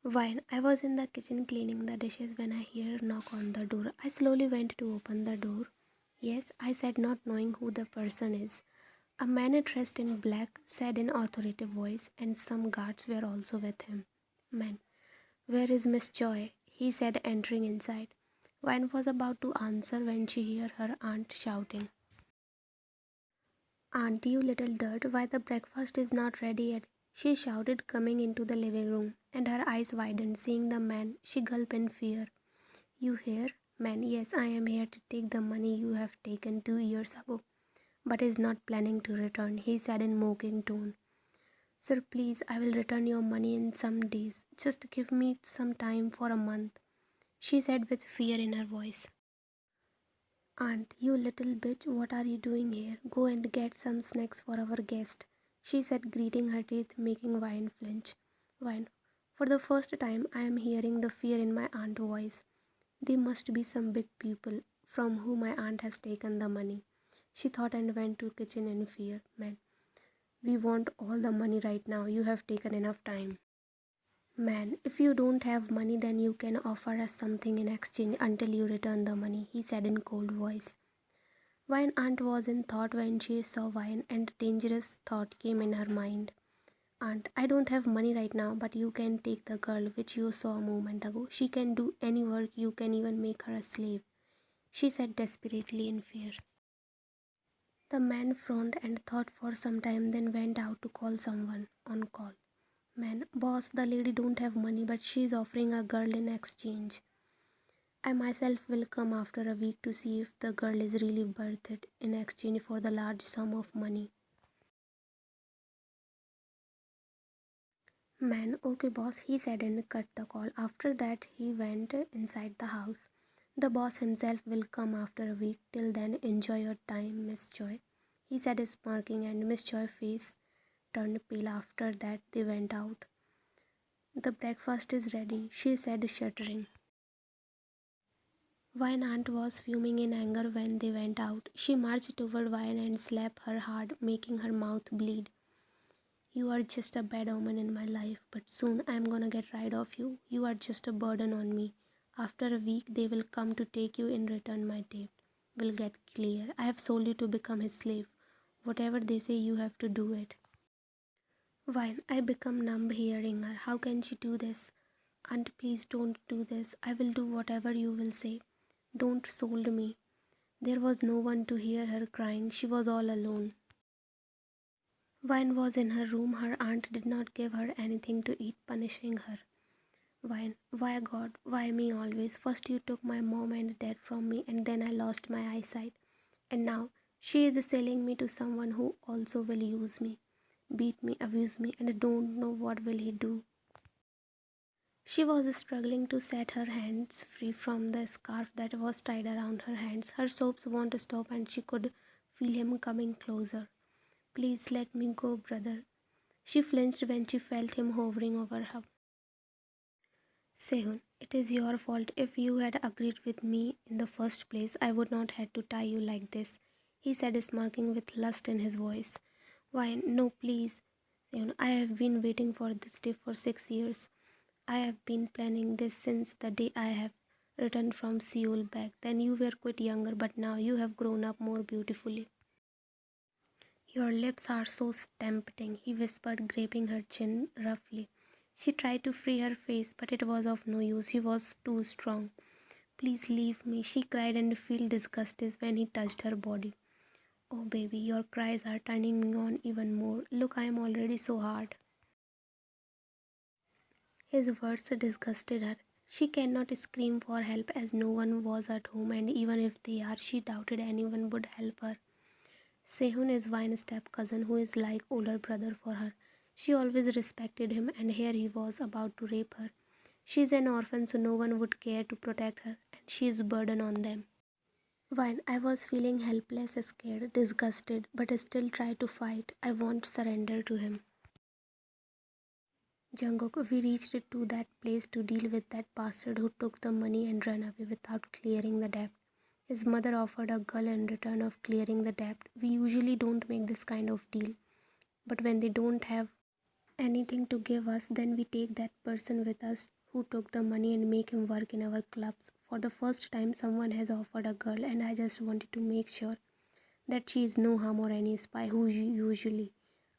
While I was in the kitchen cleaning the dishes when I heard a knock on the door. I slowly went to open the door. Yes, I said, not knowing who the person is. A man dressed in black said in authoritative voice, and some guards were also with him. Man, where is Miss Joy? He said, entering inside. Vine was about to answer when she heard her aunt shouting. Aunt, you little dirt, why the breakfast is not ready yet? She shouted, coming into the living room, and her eyes widened, seeing the man. She gulped in fear. You here? Man, yes, I am here to take the money you have taken 2 years ago, but is not planning to return, he said in mocking tone. Sir, please, I will return your money in some days. Just give me some time for a month, she said with fear in her voice. Aunt, you little bitch, what are you doing here? Go and get some snacks for our guest, she said, gritting her teeth, making Wine flinch. Wine, for the first time, I am hearing the fear in my aunt's voice. They must be some big people from whom my aunt has taken the money, she thought, and went to kitchen in fear. Man, we want all the money right now. You have taken enough time. Man, if you don't have money, then you can offer us something in exchange until you return the money, he said in cold voice. Wine aunt was in thought when she saw Wine, and a dangerous thought came in her mind. Aunt, I don't have money right now, but you can take the girl which you saw a moment ago. She can do any work, you can even make her a slave, she said desperately in fear. The man frowned and thought for some time, then went out to call someone on call. Man, boss, the lady don't have money, but she's offering a girl in exchange. I myself will come after a week to see if the girl is really worth it in exchange for the large sum of money. Man, okay boss, he said and cut the call. After that, he went inside the house. The boss himself will come after a week. Till then, enjoy your time, Miss Joy, he said, smirking, and Miss Joy's face turned pale. After that, they went out. The breakfast is ready, she said, shuddering. Vine aunt was fuming in anger when they went out. She marched toward Vine and slapped her hard, making her mouth bleed. You are just a bad omen in my life, but soon I am gonna get rid of you. You are just a burden on me. After a week, they will come to take you in return. My debt will get clear. I have sold you to become his slave. Whatever they say, you have to do it. Vine, I become numb hearing her. How can she do this? Aunt, please don't do this. I will do whatever you will say. Don't sold me. There was no one to hear her crying. She was all alone. Vine was in her room. Her aunt did not give her anything to eat, punishing her. Vine, why God, why me always? First you took my mom and dad from me, and then I lost my eyesight. And now she is selling me to someone who also will use me, beat me, abuse me, and don't know what will he do. She was struggling to set her hands free from the scarf that was tied around her hands. Her sobs won't stop, and she could feel him coming closer. Please let me go, brother. She flinched when she felt him hovering over her. Sehun, it is your fault. If you had agreed with me in the first place, I would not have to tie you like this, he said, smirking with lust in his voice. Why, no, please. Sehun, I have been waiting for this day for 6 years. I have been planning this since the day I have returned from Seoul back. Then you were quite younger, but now you have grown up more beautifully. Your lips are so tempting, he whispered, gripping her chin roughly. She tried to free her face, but it was of no use. He was too strong. Please leave me, she cried, and felt disgusted when he touched her body. Oh baby, your cries are turning me on even more. Look, I am already so hard. His words disgusted her. She cannot scream for help as no one was at home, and even if they are, she doubted anyone would help her. Sehun is Vine's step-cousin who is like older brother for her. She always respected him, and here he was about to rape her. She is an orphan, so no one would care to protect her, and she is a burden on them. Vine, I was feeling helpless, scared, disgusted, but still tried to fight. I won't surrender to him. Jungkook, we reached to that place to deal with that bastard who took the money and ran away without clearing the debt. His mother offered a girl in return of clearing the debt. We usually don't make this kind of deal, but when they don't have anything to give us, then we take that person with us who took the money and make him work in our clubs. For the first time, someone has offered a girl, and I just wanted to make sure that she is no harm or any spy who usually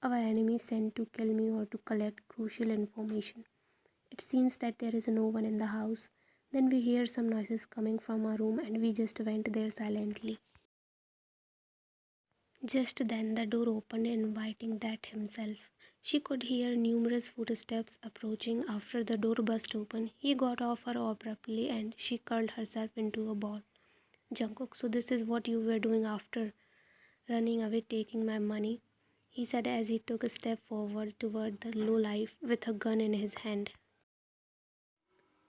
our enemies send to kill me or to collect crucial information. It seems that there is no one in the house. Then we hear some noises coming from our room and we just went there silently. Just then the door opened, inviting that himself. She could hear numerous footsteps approaching. After the door burst open, he got off her abruptly and she curled herself into a ball. Jungkook, so this is what you were doing after running away taking my money, he said as he took a step forward toward the lowlife with a gun in his hand.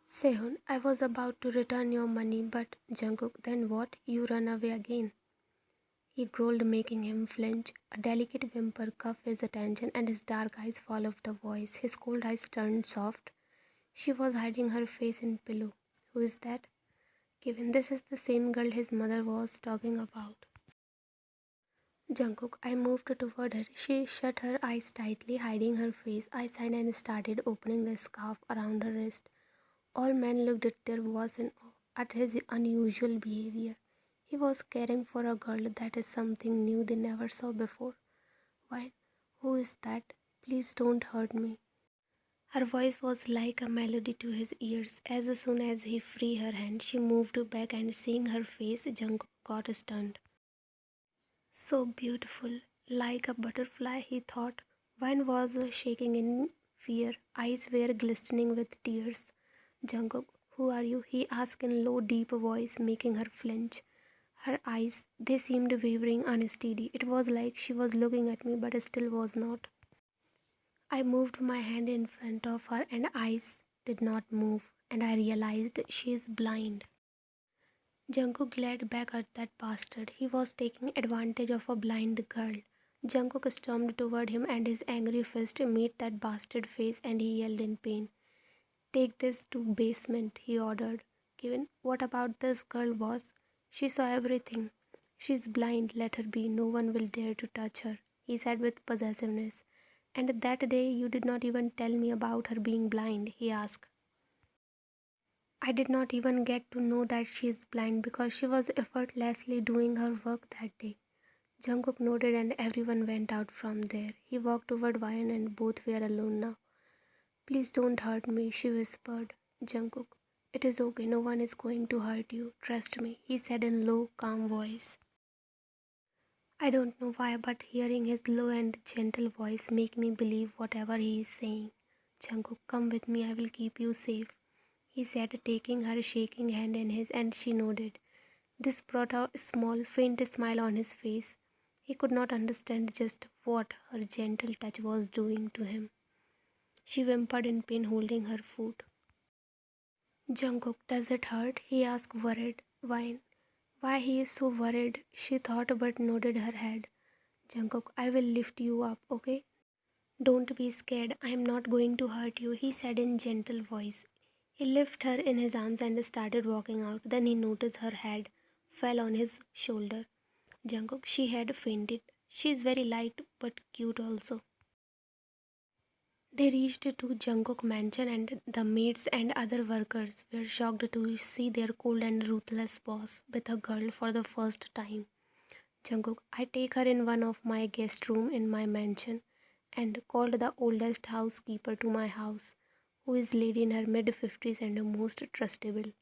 Sehun, I was about to return your money, but Jungkook, then what? You run away again. He growled, making him flinch. A delicate whimper caught his attention, and his dark eyes followed the voice. His cold eyes turned soft. She was hiding her face in pillow. Who is that? Given this is the same girl his mother was talking about. Jungkook, I moved toward her. She shut her eyes tightly, hiding her face. I sighed and started opening the scarf around her wrist. All men looked at their boss in awe at his unusual behavior. He was caring for a girl, that is something new they never saw before. Why? Who is that? Please don't hurt me. Her voice was like a melody to his ears. As soon as he freed her hand, she moved back and seeing her face, Jungkook got stunned. So beautiful, like a butterfly, he thought. Vine was shaking in fear. Eyes were glistening with tears. Jungkook, who are you? He asked in low, deep voice, making her flinch. Her eyes, they seemed wavering, unsteady. It was like she was looking at me, but still was not. I moved my hand in front of her, and eyes did not move, and I realized she is blind. Jungkook glared back at that bastard. He was taking advantage of a blind girl. Jungkook stormed toward him and his angry fist met that bastard face and he yelled in pain. Take this to basement, he ordered. Kevin, what about this girl, boss? She saw everything. She's blind, let her be. No one will dare to touch her, he said with possessiveness. And that day you did not even tell me about her being blind, he asked. I did not even get to know that she is blind because she was effortlessly doing her work that day. Jungkook nodded and everyone went out from there. He walked toward Ryan and both were alone now. Please don't hurt me, she whispered. Jungkook, it is okay, no one is going to hurt you. Trust me, he said in low, calm voice. I don't know why, but hearing his low and gentle voice make me believe whatever he is saying. Jungkook, come with me, I will keep you safe, he said, taking her shaking hand in his, and she nodded. This brought a small, faint smile on his face. He could not understand just what her gentle touch was doing to him. She whimpered in pain, holding her foot. Jungkook, does it hurt? He asked, worried. Why he is so worried? She thought but nodded her head. Jungkook, I will lift you up, okay? Don't be scared. I am not going to hurt you, he said in gentle voice. He lifted her in his arms and started walking out. Then he noticed her head fell on his shoulder. Jungkook, she had fainted. She is very light but cute also. They reached to Jungkook mansion and the maids and other workers were shocked to see their cold and ruthless boss with a girl for the first time. Jungkook, I take her in one of my guest room in my mansion and called the oldest housekeeper to my house, who is lady in her mid-50s and most trustable.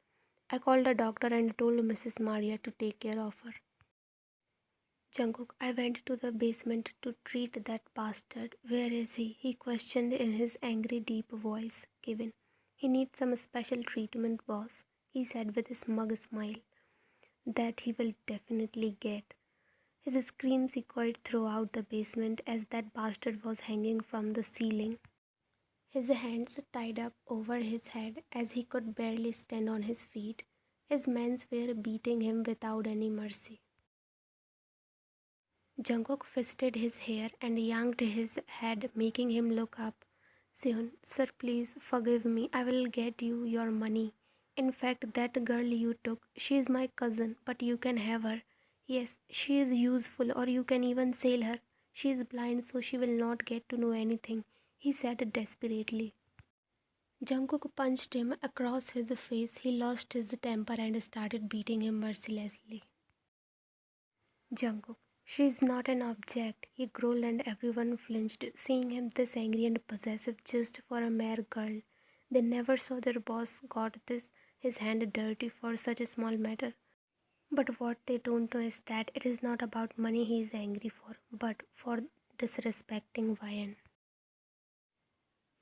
I called a doctor and told Mrs. Maria to take care of her. Jungkook, I went to the basement to treat that bastard. Where is he? He questioned in his angry, deep voice. Kevin, he needs some special treatment, boss, he said with a smug smile. That he will definitely get. His screams echoed throughout the basement as that bastard was hanging from the ceiling. His hands tied up over his head as he could barely stand on his feet. His men were beating him without any mercy. Jungkook fisted his hair and yanked his head, making him look up. Seon, sir, please forgive me. I will get you your money. In fact, that girl you took, she is my cousin, but you can have her. Yes, she is useful, or you can even sell her. She is blind, so she will not get to know anything, he said desperately. Jungkook punched him across his face. He lost his temper and started beating him mercilessly. Jungkook, she is not an object, he growled and everyone flinched, seeing him this angry and possessive just for a mere girl. They never saw their boss got his hand dirty for such a small matter. But what they don't know is that it is not about money he is angry for, but for disrespecting Vian.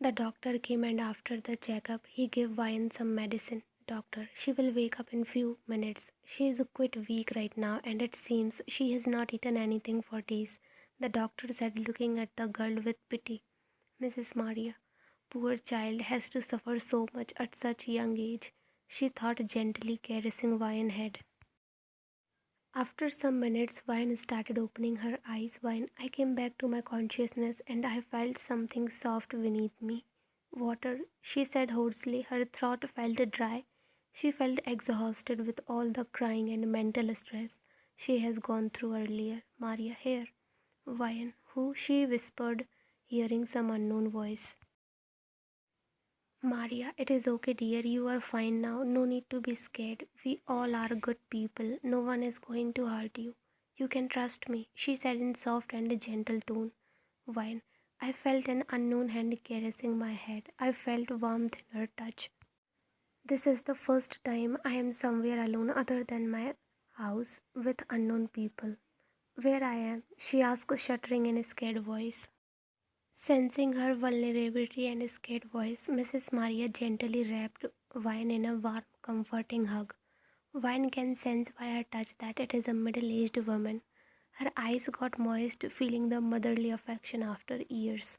The doctor came and after the checkup, he gave Vian some medicine. Doctor, she will wake up in few minutes. She is quite weak right now and it seems she has not eaten anything for days. The doctor said looking at the girl with pity. Mrs. Maria, poor child has to suffer so much at such young age, she thought gently caressing Vian's head. After some minutes, Vine started opening her eyes. Vine, I came back to my consciousness and I felt something soft beneath me. Water, she said hoarsely. Her throat felt dry. She felt exhausted with all the crying and mental stress she has gone through earlier. Maria, here. Vine, who? She whispered, hearing some unknown voice. Maria, it is okay, dear. You are fine now. No need to be scared. We all are good people. No one is going to hurt you. You can trust me, she said in soft and gentle tone. Wine. I felt an unknown hand caressing my head. I felt warmth in her touch. This is the first time I am somewhere alone other than my house with unknown people. Where I am? She asked, shuddering in a scared voice. Sensing her vulnerability and scared voice, Mrs. Maria gently wrapped Vine in a warm, comforting hug. Vine can sense by her touch that it is a middle-aged woman. Her eyes got moist, feeling the motherly affection after years.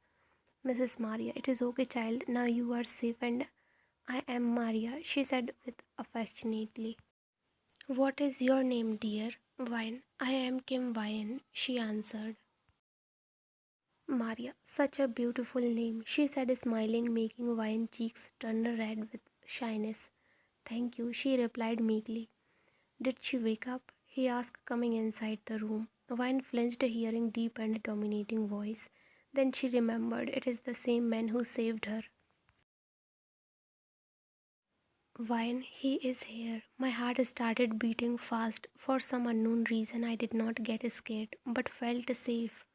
Mrs. Maria, it is okay, child. Now you are safe and I am Maria, she said with affectionately. What is your name, dear? Vine. I am Kim Vine, she answered. Maria, such a beautiful name, she said, smiling, making Vine's cheeks turn red with shyness. Thank you, she replied meekly. Did she wake up? He asked, coming inside the room. Vine flinched, hearing deep and dominating voice. Then she remembered it is the same man who saved her. Vine, he is here. My heart started beating fast. For some unknown reason, I did not get scared, but felt safe.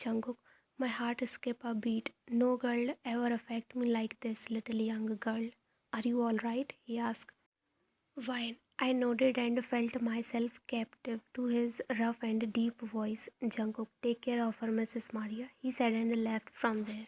Jungkook, my heart skipped a beat. No girl ever affected me like this little young girl. Are you all right? He asked. Vine. I nodded and felt myself captive to his rough and deep voice. Jungkook, take care of her, Mrs. Maria, he said and left from there.